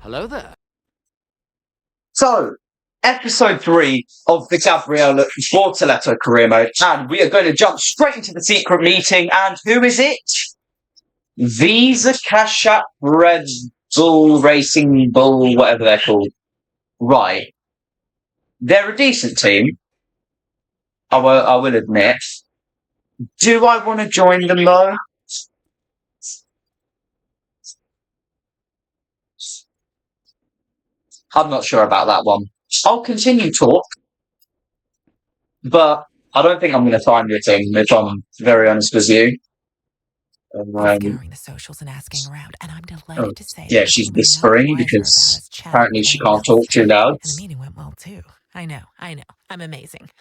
Hello there. So, episode 3 of the Gabriel Bortoleto career mode, and we are going to jump straight into the secret meeting. And who is it? Visa Cash App Red Bull Racing Bull, whatever they're called. Right. They're a decent team, I will admit. Do I want to join them though? I'm not sure about that one. I'll continue talk, but I don't think I'm going to find with him, if I'm very honest with you. Scouring the socials and asking around, and I'm delighted to say Yeah, that the she's team are no whispering wiser because about us chatting apparently with she anyone can't talk else. too loud. And the meeting went well too. I know. I'm amazing.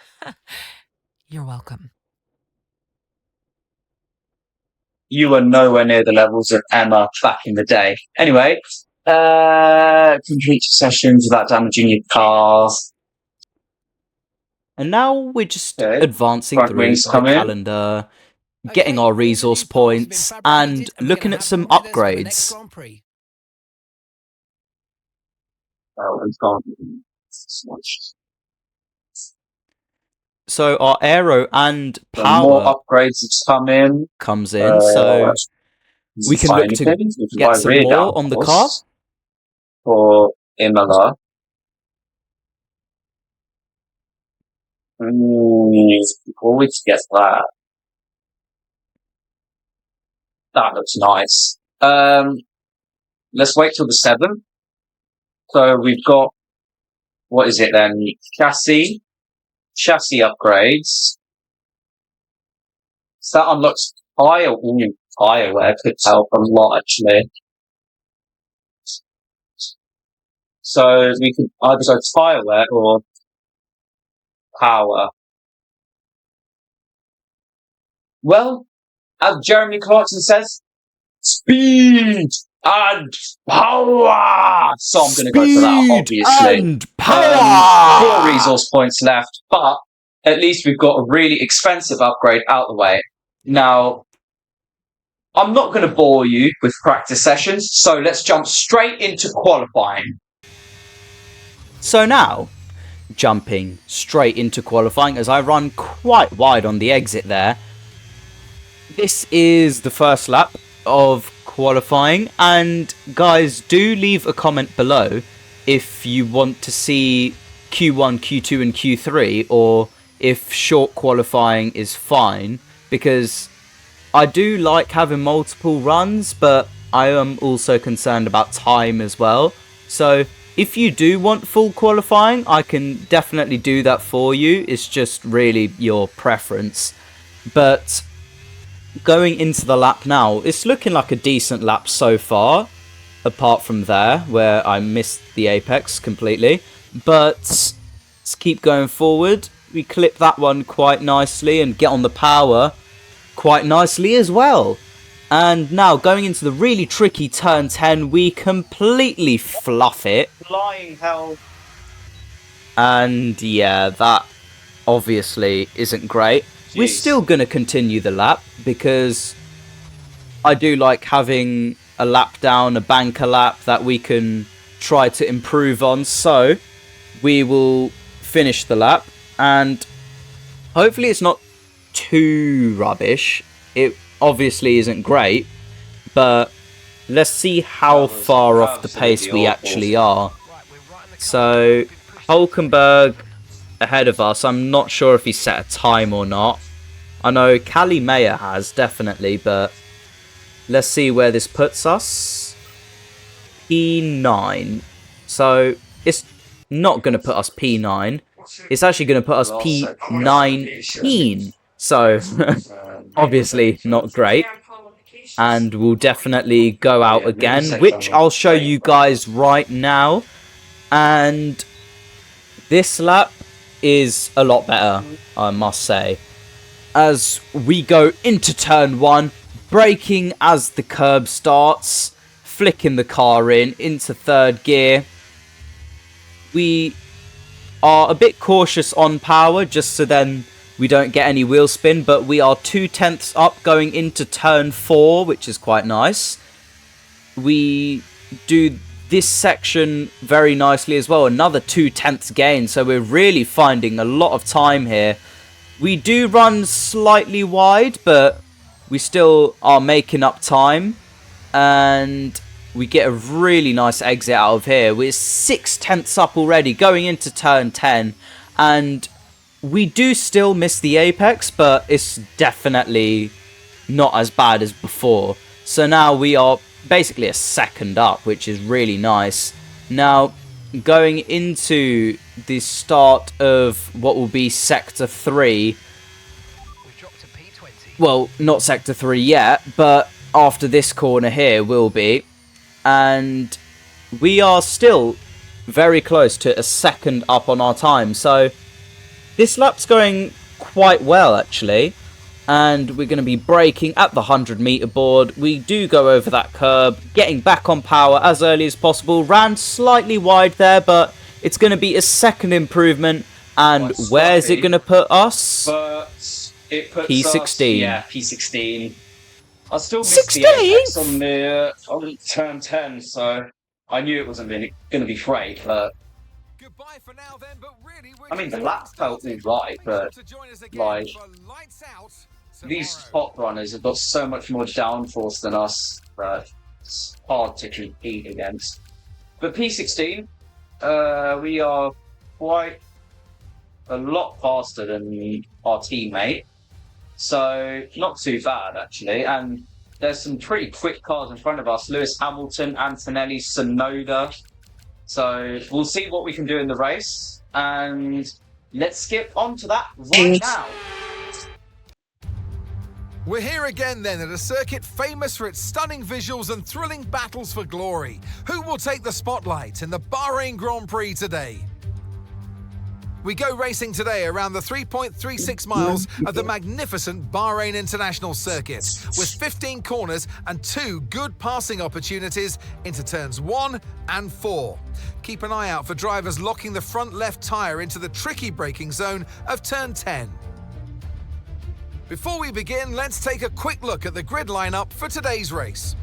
You're welcome. You are nowhere near the levels of Emma back in the day. Anyway, complete sessions without damaging your car. And now we're just Okay. advancing Front through wings the come in. calendar, getting our resource points, and looking at some upgrades. Oh, it's gone. So our aero and More power upgrades have come in. comes in, so we can look to get some more on the car. For Imola. Before we get that. That looks nice. Let's wait till the 7th. So we've got, what is it then? Chassis upgrades. So that unlocks tire wear could help a lot actually. So we could either go tire wear or power. Well, as Jeremy Clarkson says, speed and power. So I'm going to go for that, obviously. And power. 4 resource points left, but at least we've got a really expensive upgrade out the way. Now, I'm not going to bore you with practice sessions, so let's jump straight into qualifying. So now, jumping straight into qualifying, as I run quite wide on the exit there. This is the first lap of qualifying, and guys, do leave a comment below if you want to see Q1, Q2 and Q3, or if short qualifying is fine, because I do like having multiple runs, but I am also concerned about time as well. So if you do want full qualifying, I can definitely do that for you. It's just really your preference. But going into the lap now, it's looking like a decent lap so far, apart from there where I missed the apex completely. But let's keep going forward. We clip that one quite nicely and get on the power quite nicely as well. And now going into the really tricky turn 10, we completely fluff it. Flying hell. And yeah, that obviously isn't great. Jeez. We're still going to continue the lap because I do like having a lap down, a banker lap that we can try to improve on. So we will finish the lap, and hopefully it's not too rubbish. It obviously isn't great, but let's see how far off the pace we actually are. So Hulkenberg ahead of us. I'm not sure if he set a time or not. I know Callie Mayer has, definitely, but let's see where this puts us. P9. So it's not going to put us P9. It's actually going to put us P19. So obviously not great. And we'll definitely go out again, which I'll show you guys right now. And this lap is a lot better, I must say. As we go into turn 1, braking as the curb starts, flicking the car into 3rd gear. We are a bit cautious on power, just so then we don't get any wheel spin, but we are 0.2 up going into turn 4, which is quite nice. We do this section very nicely as well. Another 2/10 gain, so we're really finding a lot of time here. We do run slightly wide, but we still are making up time. And we get a really nice exit out of here. We're 6/10 up already, going into turn 10. And we do still miss the apex, but it's definitely not as bad as before. So now we are basically a second up, which is really nice. Now, going into the start of what will be Sector 3. Well, not Sector 3 yet, but after this corner here will be. And we are still very close to a second up on our time. So this lap's going quite well, actually. And we're going to be braking at the 100-meter board. We do go over that curb, getting back on power as early as possible. Ran slightly wide there, but it's going to be a second improvement. And where's it going to put us? But it puts P16. us, yeah, P16. I still missed the apex on turn 10, so I knew it wasn't going to be great, but Goodbye for now, then, but really, I mean, the lap felt all right, but like these top runners have got so much more downforce than us that it's hard to compete against. But P16, we are quite a lot faster than our teammate, so not too bad actually. And there's some pretty quick cars in front of us: Lewis Hamilton, Antonelli, Sonoda. So we'll see what we can do in the race, and let's skip on to that right now. We're here again then at a circuit famous for its stunning visuals and thrilling battles for glory. Who will take the spotlight in the Bahrain Grand Prix today? We go racing today around the 3.36 miles of the magnificent Bahrain International Circuit, with 15 corners and 2 good passing opportunities into turns 1 and 4. Keep an eye out for drivers locking the front left tyre into the tricky braking zone of turn 10. Before we begin, let's take a quick look at the grid lineup for today's race.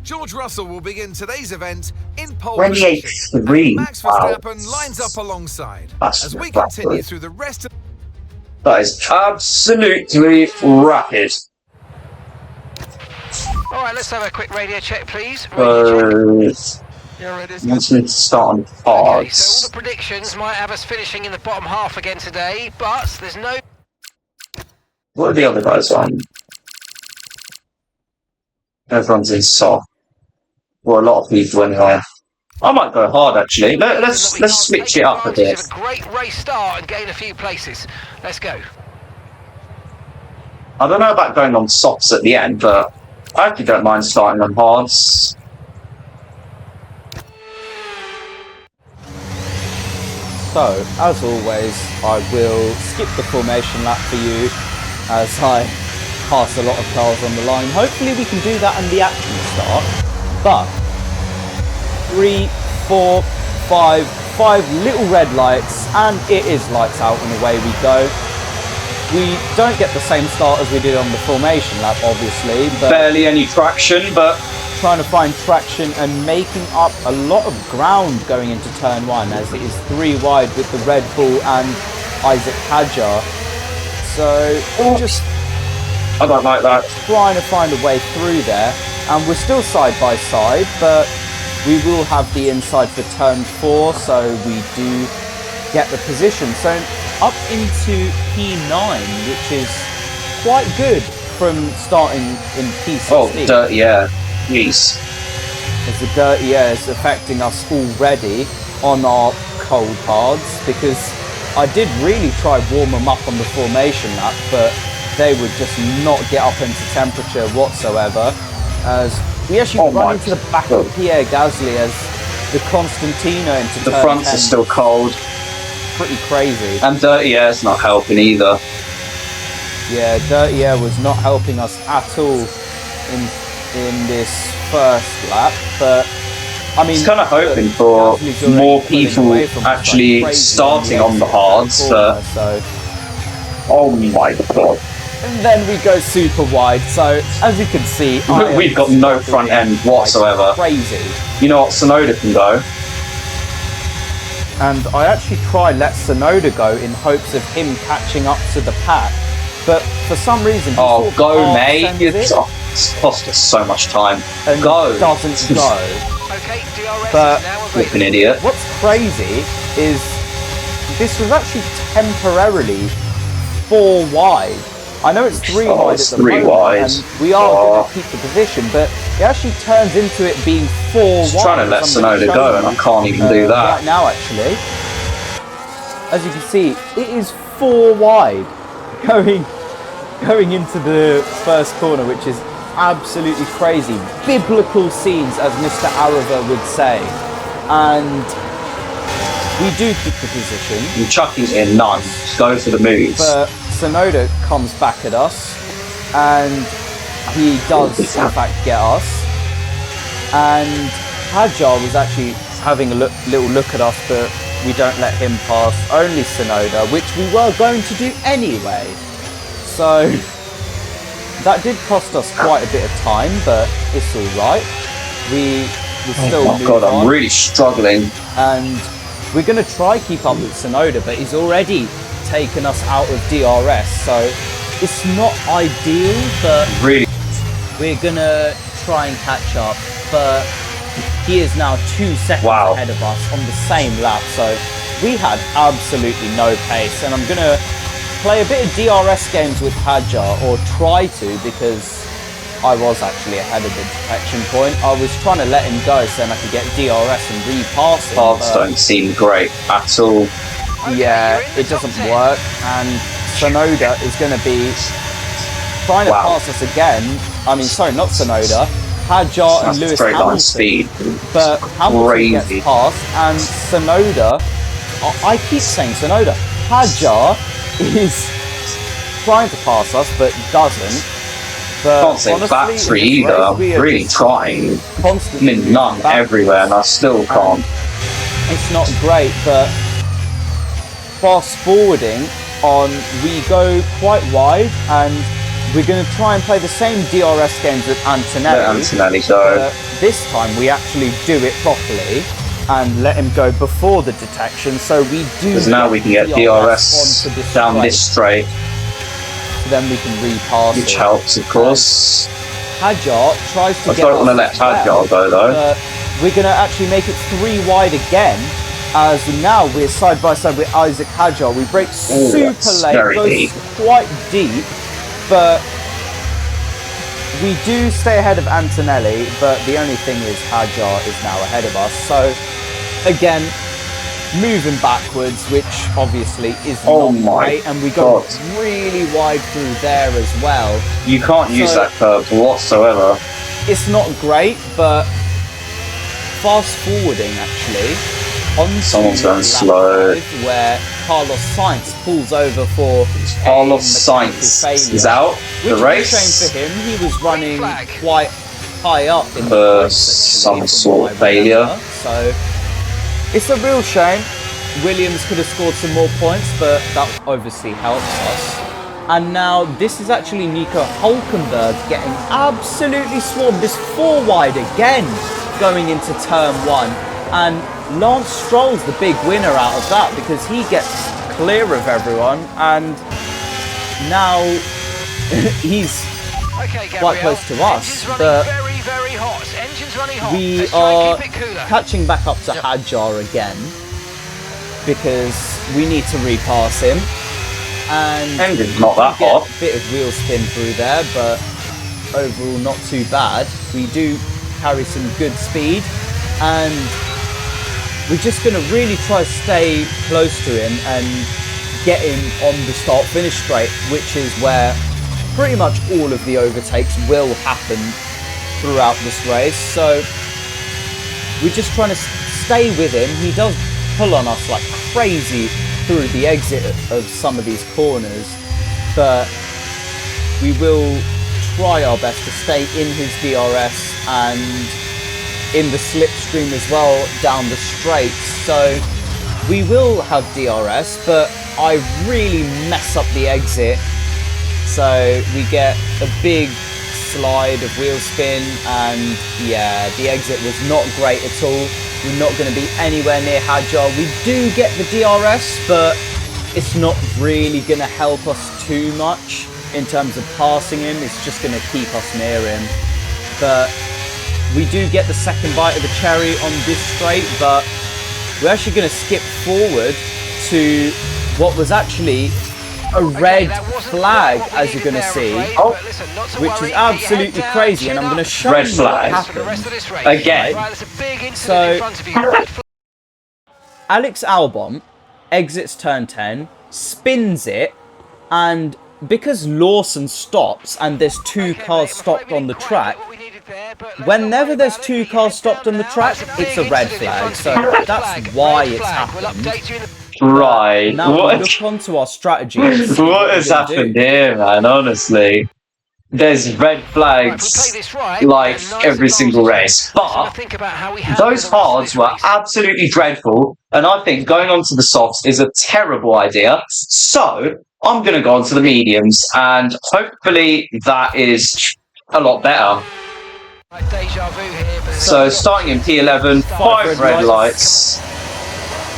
George Russell will begin today's event in pole position. Max Verstappen lines up alongside. As we continue through the rest of... That is absolutely rapid. All right, let's have a quick radio check, please. Radio check. You want me to start on hard. Okay, so all the predictions might have us finishing in the bottom half again today, but there's no... What are the other guys on? Everyone's in soft. Well, a lot of people anyway. I might go hard actually. Let's switch it up a bit. A great race start and gain a few places. Let's go. I don't know about going on softs at the end, but I actually don't mind starting on hards. So, as always, I will skip the formation lap for you as I pass a lot of cars on the line. Hopefully we can do that in the action start. But 3, 4, 5 little red lights, and it is lights out and away we go. We don't get the same start as we did on the formation lap, obviously, but barely any traction, but trying to find traction and making up a lot of ground going into turn 1, as it is 3 wide with the Red Bull and Isaac Hadjar. So just I don't like that. Trying to find a way through there, and we're still side by side, but we will have the inside for turn 4, so we do get the position. So up into P9, which is quite good from starting in P16. Oh, dirty air. Jeez. As the dirty air is affecting us already on our cold hards, because I did really try warm them up on the formation lap, but they would just not get up into temperature whatsoever. As we actually run into the back of Pierre Gasly as the Constantino into the turn fronts 10. are still cold. Pretty crazy. And dirty air's not helping either. Yeah, dirty air was not helping us at all in this first lap, but I mean, it's kind of hoping for more people actually starting on the hards. Oh my god. and then we go super wide. So as you can see, We've got no front end whatsoever. Crazy. You know what? Sonoda can go. And I actually try let Sonoda go in hopes of him catching up to the pack. But for some reason, he sort of go, mate. half-sends it It's cost us so much time. and Go. doesn't go. Okay, DRS But- is now Flipping available. idiot. What's crazy is this was actually temporarily 4 wide. I know it's 3 Oh, wide it's at the 3 moment, wide. and we are going to keep the position, but it actually turns into it being 4 Just wide. trying to let as I'm gonna Sonoda show go, you, and I can't even do that. Right now, actually. As you can see, it is 4 wide going into the first corner, which is absolutely crazy. Biblical scenes, as Mr. Arava would say. And we do keep the position, I'm chucking in none. Just go for the moves. but Sonoda comes back at us, and he does in fact get us. And Hajar was actually having a little look at us, but we don't let him pass, only Sonoda, which we were going to do anyway. So that did cost us quite a bit of time, but it's alright. We still Oh move god, on. I'm really struggling. And we're going to try keep up with Sonoda, but he's already taken us out of DRS, so it's not ideal, but Really. we're going to try and catch up. But he is now 2 seconds Wow. ahead of us on the same lap, so we had absolutely no pace. And I'm going to play a bit of DRS games with Hajar, or try to, because I was actually ahead of the detection point. I was trying to let him go so then I could get DRS and repass him. Paths but don't seem great at all. yeah, you're in the it top doesn't 10. work, and Sonoda is going to be trying to Wow. pass us again. I mean, sorry, not Sonoda. Hajar and That's Lewis straight line Hamilton. speed. But Hamilton Crazy. gets past, and Sonoda, I keep saying Sonoda, Hajar is trying to pass us, but doesn't. But Can't say honestly, battery in this either. race, I'm we are really just trying. constantly I'm in none moving backwards. everywhere, and I still can't. It's not great, but fast forwarding on, we go quite wide, and we're going to try and play the same DRS games with Antonelli. Let Antonelli go. But this time we actually do it properly and let him go before the detection, so we do. Because now we can get DRS onto this down straight, this straight, so then we can repass which it. helps, of course. Hajar tries to I get don't want to us let as well, Hajar go though. but we're going to actually make it 3 wide again, as now we're side by side with Isaac Hajar. We break Ooh, super that's late, very goes deep. quite deep, but we do stay ahead of Antonelli, but the only thing is Hajar is now ahead of us. So again, moving backwards, which obviously is Oh not my great, and we go God. really wide through there as well. You can't use So- that curve whatsoever. It's not great, but fast forwarding actually onto Someone's going lap slow. 5, where Carlos Sainz pulls over for Carlos a mechanical Sainz failure, is out which the is a race. shame for him. He was running flag. quite high up in the For points, some actually, from sort what of I failure. remember. So it's a real shame. Williams could have scored some more points, but that obviously helps us. And now this is actually Nico Hulkenberg getting absolutely swarmed. This 4 wide again going into turn 1. And Lance Stroll's the big winner out of that, because he gets clear of everyone. And now he's Okay, Gabriel. quite close to us, Engine's running but very, very hot. Engine's running hot. we Let's try are and keep it cooler. catching back up to Hajar again, because we need to repass him. And Engine's not that we get hot. a bit of wheel spin through there, but overall not too bad. We do carry some good speed, and we're just going to really try to stay close to him and get him on the start-finish straight, which is where pretty much all of the overtakes will happen throughout this race. So we're just trying to stay with him. He does pull on us like crazy through the exit of some of these corners, but we will try our best to stay in his DRS and in the slipstream as well down the straight. So we will have DRS, but I really mess up the exit So we get a big slide of wheel spin, and yeah, the exit was not great at all. We're not going to be anywhere near Hadjar. We do get the DRS, but it's not really going to help us too much in terms of passing him. It's just going to keep us near him. But we do get the second bite of the cherry on this straight, but we're actually going to skip forward to what was actually a red flag, as you're going to see, which is absolutely crazy, and I'm going to show Red you flag. what happened. Again. So, Alex Albon exits turn 10, spins it, and because Lawson stops and there's two cars stopped on the track, whenever there's two cars stopped on the track, it's a red flag. So that's why it's happened. Right. Now we What? look onto our strategy. And see What has we're gonna happened do. here, man? Honestly, there's red flags like every single race, but those hards were absolutely dreadful, and I think going on to the softs is a terrible idea. So I'm going to go on to the mediums, and hopefully that is a lot better. So starting in P11, 5 red lights.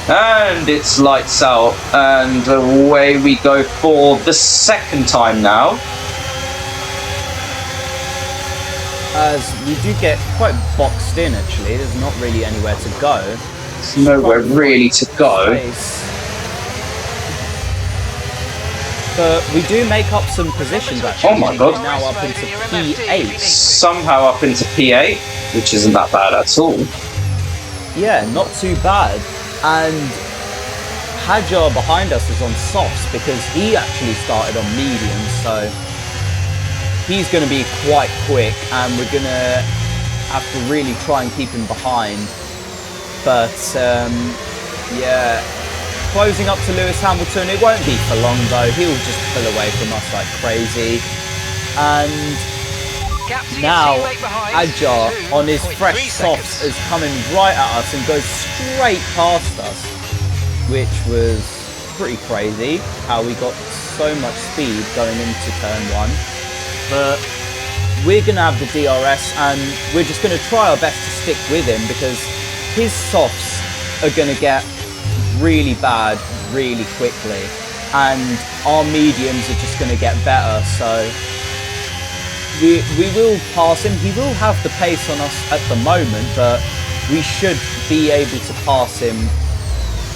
And it's lights out, and away we go for the second time now. As we do get quite boxed in, actually. There's not really anywhere to go. There's nowhere really to go. But we do make up some positions, actually. Oh my god. Now up into P8. Somehow up into P8, which isn't that bad at all. Yeah, not too bad. And Hadjar behind us is on softs because he actually started on mediums, so he's going to be quite quick, and we're going to have to really try and keep him behind. But yeah, closing up to Lewis Hamilton. It won't be for long though. He'll just pull away from us like crazy. And now Hadjar on his fresh softs is coming right at us and goes straight past us, which was pretty crazy how we got so much speed going into turn 1. But we're going to have the DRS, and we're just going to try our best to stick with him because his softs are going to get really bad really quickly, and our mediums are just going to get better. So we will pass him. He will have the pace on us at the moment, but we should be able to pass him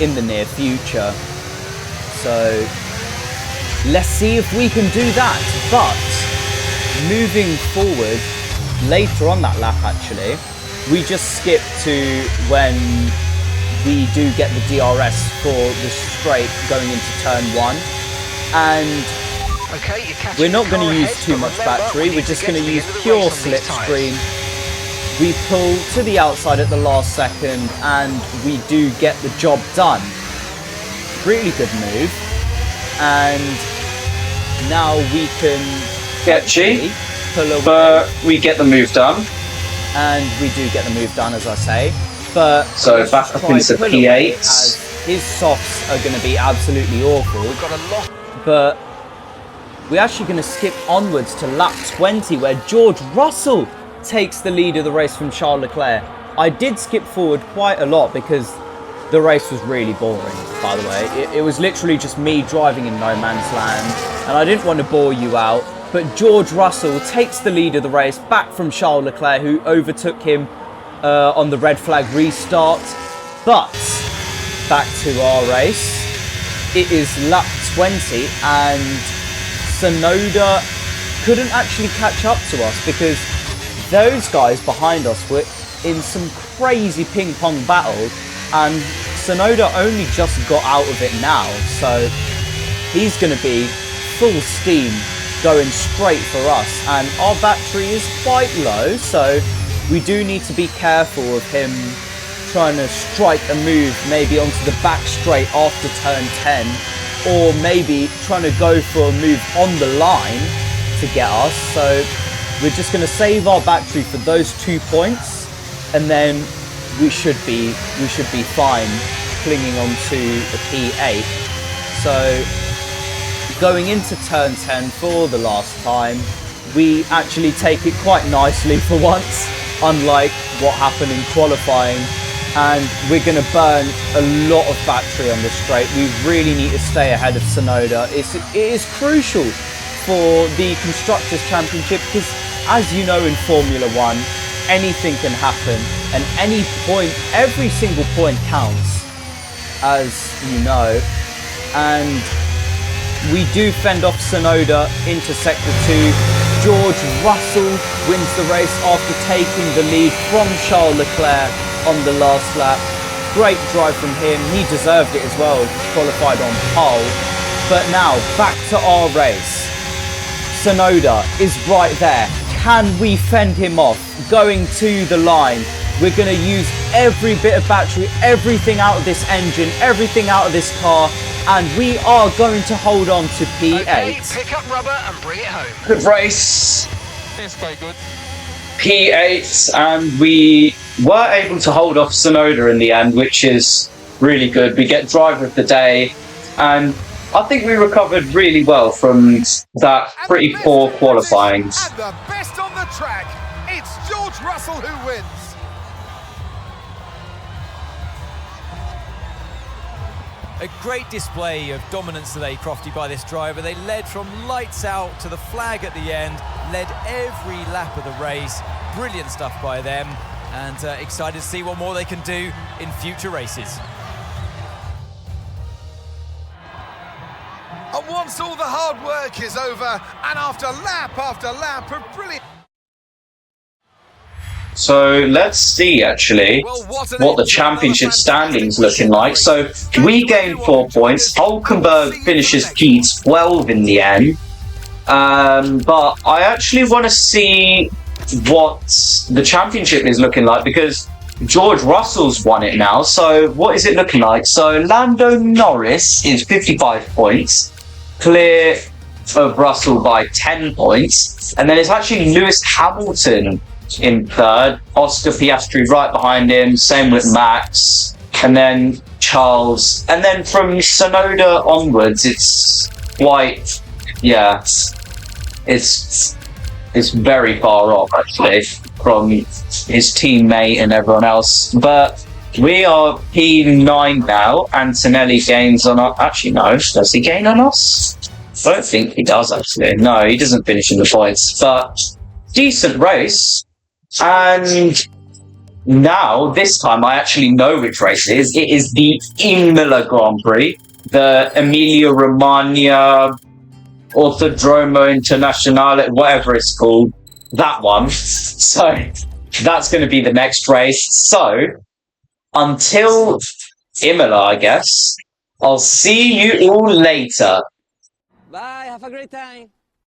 in the near future. So let's see if we can do that. But moving forward, later on that lap actually, we just skip to when we do get the DRS for the straight going into turn 1. And we're not going to use too much battery, we're just going to use pure slipstream. We pull to the outside at the last second, and we do get the job done. Really good move. And now we can Sketchy, pull away. but we get the move done. And we do get the move done, as I say. But So let's back just up try into pull away, P8. as his softs are going to be absolutely awful. But we're actually going to skip onwards to lap 20, where George Russell takes the lead of the race from Charles Leclerc. I did skip forward quite a lot because the race was really boring, by the way. It was literally just me driving in no man's land, and I didn't want to bore you out. But George Russell takes the lead of the race back from Charles Leclerc, who overtook him on the red flag restart. But back to our race. It is lap 20, and Tsunoda couldn't actually catch up to us because those guys behind us were in some crazy ping pong battle, and Tsunoda only just got out of it now, so he's going to be full steam going straight for us, and our battery is quite low, so we do need to be careful of him trying to strike a move maybe onto the back straight after turn 10, or maybe trying to go for a move on the line to get us. So we're just going to save our battery for those 2 points, and then we should be fine clinging onto the P8. So going into turn 10 for the last time, we actually take it quite nicely for once, unlike what happened in qualifying. And we're going to burn a lot of battery on this straight. We really need to stay ahead of Sonoda. It is crucial for the Constructors' Championship because, as you know, in Formula 1, anything can happen, and any point, every single point counts, as you know. And we do fend off Sonoda into Sector 2. George Russell wins the race after taking the lead from Charles Leclerc on the last lap. Great drive from him. He deserved it as well. Qualified on pole. But now, back to our race. Sonoda is right there. Can we fend him off? Going to the line. We're going to use every bit of battery, everything out of this engine, everything out of this car, and we are going to hold on to P8. Okay, pick up rubber and bring it home. Good race. It's quite good. P8, and we were able to hold off Sonoda in the end, which is really good. We get driver of the day, and I think we recovered really well from that pretty poor qualifying. And the best on the track, it's George Russell who wins. A great display of dominance today, Crofty, by this driver. They led from lights out to the flag at the end, led every lap of the race. Brilliant stuff by them, and excited to see what more they can do in future races. And once all the hard work is over, and after lap of brilliant... So let's see actually what the championship standings looking like. So we gained 4 points. Hulkenberg finishes P12 in the end. But I actually want to see what the championship is looking like because George Russell's won it now. So what is it looking like? So Lando Norris is 55 points, clear of Russell by 10 points. And then it's actually Lewis Hamilton in third, Oscar Piastri right behind him, same with Max, and then Charles. And then from Sonoda onwards, it's quite, yeah, it's very far off actually from his teammate and everyone else. But we are P9 now. Antonelli gains on us. Actually, no, does he gain on us? I don't think he does actually. No, he doesn't finish in the points, but decent race. And now, this time, I actually know which race it is. It is the Imola Grand Prix, the Emilia-Romagna Autodromo Internazionale, whatever it's called, that one. So, that's going to be the next race. So, until Imola, I guess, I'll see you all later. Bye, have a great time.